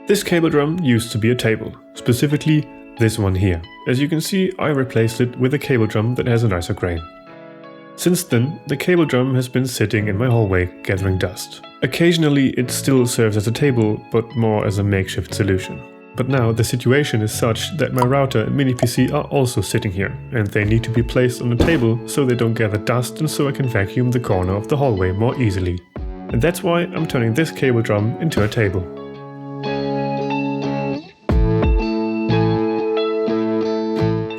This cable drum used to be a table, specifically this one here. As you can see, I replaced it with a cable drum that has a nicer grain. Since then, the cable drum has been sitting in my hallway gathering dust. Occasionally it still serves as a table, but more as a makeshift solution. But now the situation is such that my router and mini PC are also sitting here, and they need to be placed on a table so they don't gather dust and so I can vacuum the corner of the hallway more easily. And that's why I'm turning this cable drum into a table.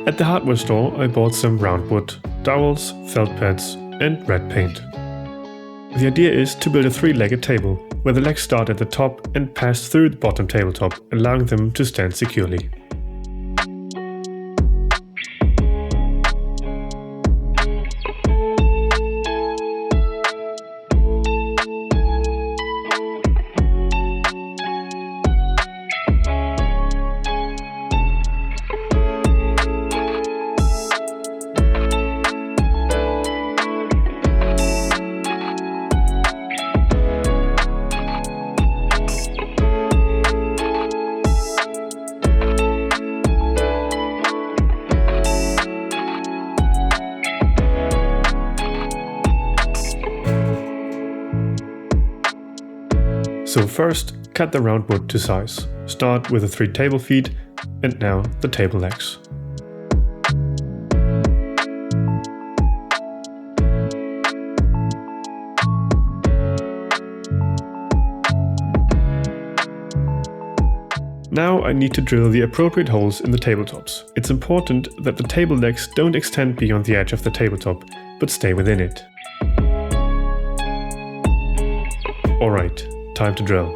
At the hardware store I bought some round wood, dowels, felt pads and red paint. The idea is to build a 3-legged table, where the legs start at the top and pass through the bottom tabletop, allowing them to stand securely. So first, cut the round wood to size. Start with the 3 table feet and now the table legs. Now I need to drill the appropriate holes in the tabletops. It's important that the table legs don't extend beyond the edge of the tabletop, but stay within it. Alright. Time to drill.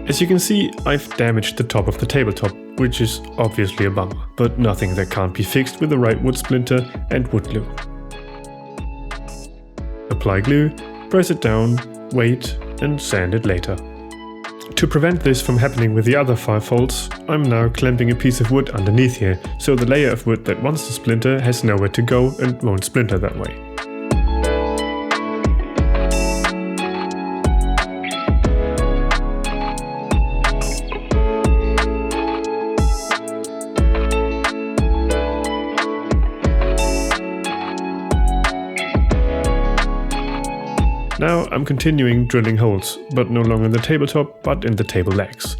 As you can see, I've damaged the top of the tabletop, which is obviously a bummer, but nothing that can't be fixed with the right wood splinter and wood glue. Apply glue, press it down, wait, and sand it later. To prevent this from happening with the other 5 holes, I'm now clamping a piece of wood underneath here, so the layer of wood that wants to splinter has nowhere to go and won't splinter that way. Now I'm continuing drilling holes, but no longer in the tabletop, but in the table legs.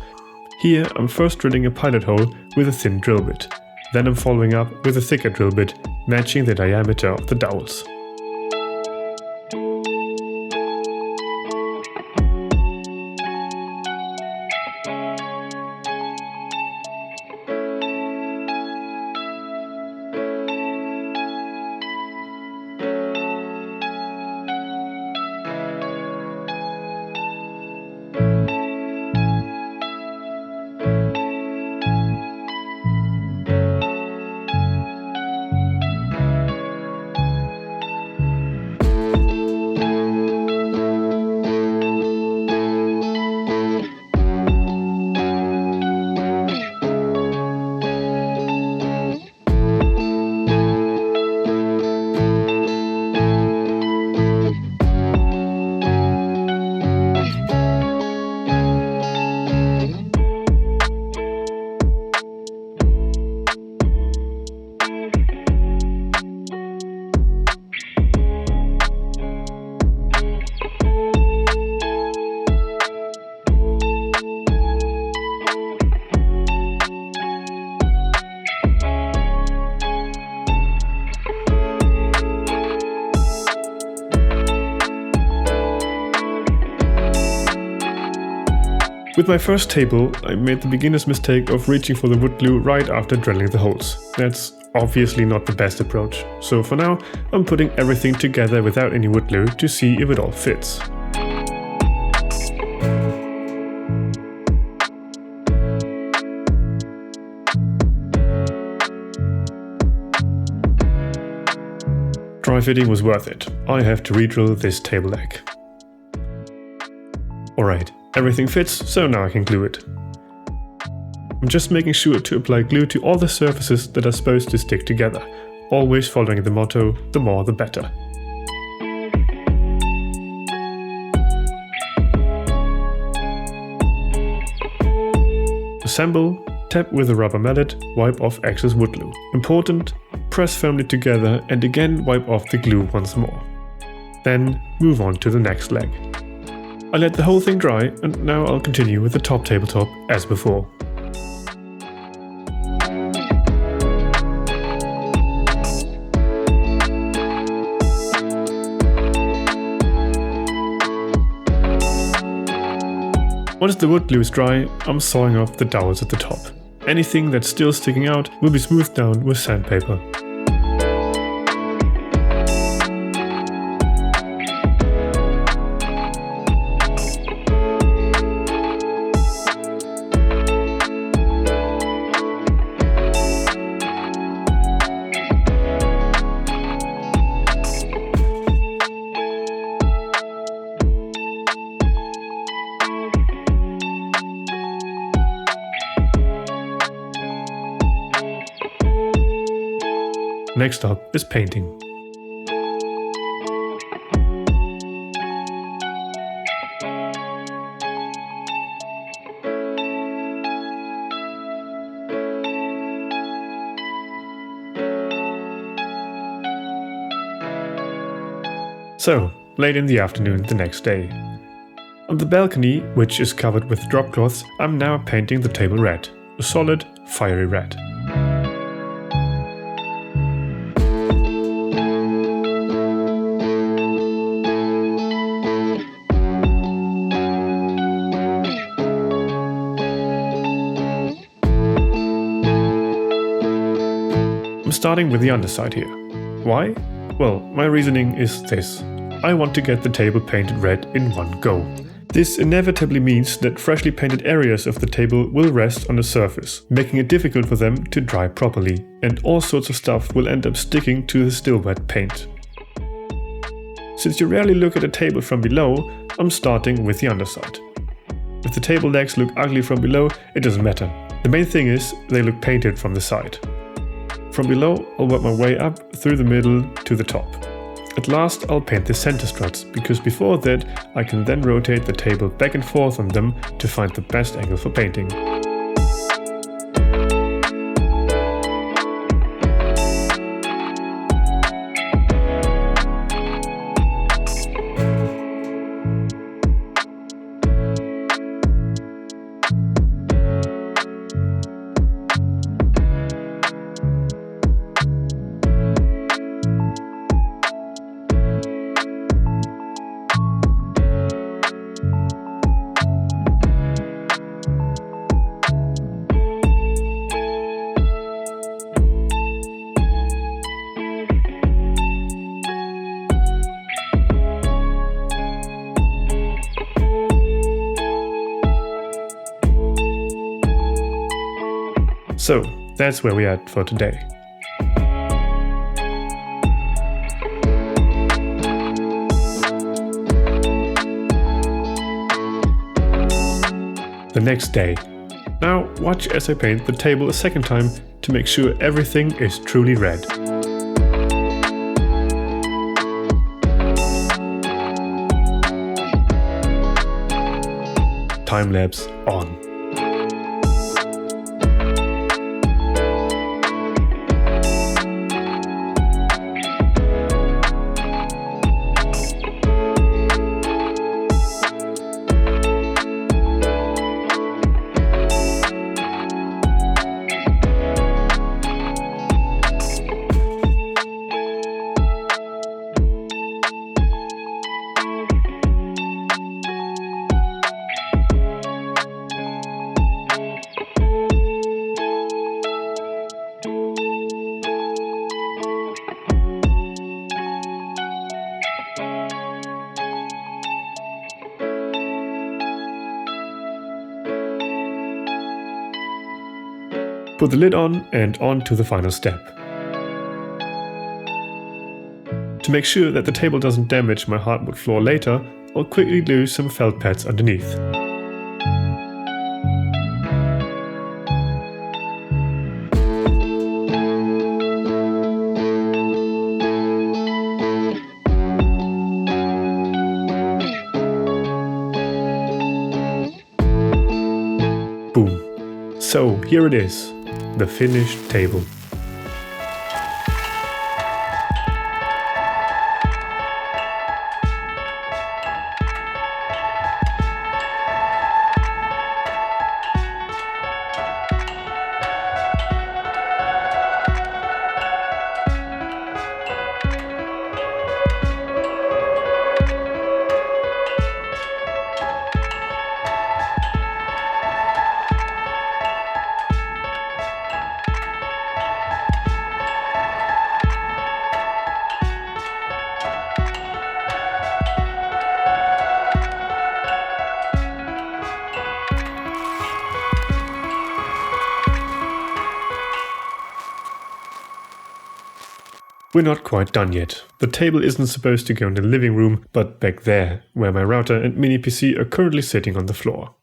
Here I'm first drilling a pilot hole with a thin drill bit. Then I'm following up with a thicker drill bit, matching the diameter of the dowels. With my first table, I made the beginner's mistake of reaching for the wood glue right after drilling the holes. That's obviously not the best approach, so for now I'm putting everything together without any wood glue to see if it all fits. Dry fitting was worth it. I have to re-drill this table leg. Alright, everything fits, so now I can glue it. I'm just making sure to apply glue to all the surfaces that are supposed to stick together. always following the motto, the more the better. Assemble, tap with a rubber mallet, wipe off excess wood glue. Important, press firmly together and again wipe off the glue once more. Then move on to the next leg. I let the whole thing dry and now I'll continue with the top tabletop as before. Once the wood glue is dry, I'm sawing off the dowels at the top. Anything that's still sticking out will be smoothed down with sandpaper. Next up is painting. So, late in the afternoon the next day. On the balcony, which is covered with drop cloths, I'm now painting the table red, a solid, fiery red. I'm starting with the underside here. Why? Well, my reasoning is this. I want to get the table painted red in one go. This inevitably means that freshly painted areas of the table will rest on the surface, making it difficult for them to dry properly, and all sorts of stuff will end up sticking to the still wet paint. Since you rarely look at a table from below, I'm starting with the underside. If the table legs look ugly from below, it doesn't matter. The main thing is they look painted from the side. From below, I'll work my way up through the middle to the top. At last, I'll paint the center struts, because before that, I can then rotate the table back and forth on them to find the best angle for painting. So, that's where we're at for today. The next day. Now watch as I paint the table a second time to make sure everything is truly red. Time lapse on. Put the lid on and on to the final step. To make sure that the table doesn't damage my hardwood floor later, I'll quickly glue some felt pads underneath. So here it is, the finished table. We're not quite done yet. The table isn't supposed to go in the living room, but back there, where my router and mini PC are currently sitting on the floor.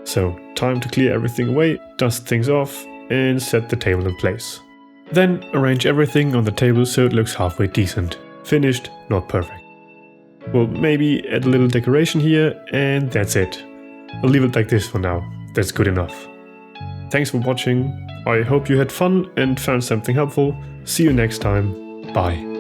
So, time to clear everything away, dust things off, and set the table in place. Then arrange everything on the table so it looks halfway decent. Finished, not perfect. Well, maybe add a little decoration here, and that's it. I'll leave it like this for now. That's good enough. Thanks for watching. I hope you had fun and found something helpful. See you next time. Bye.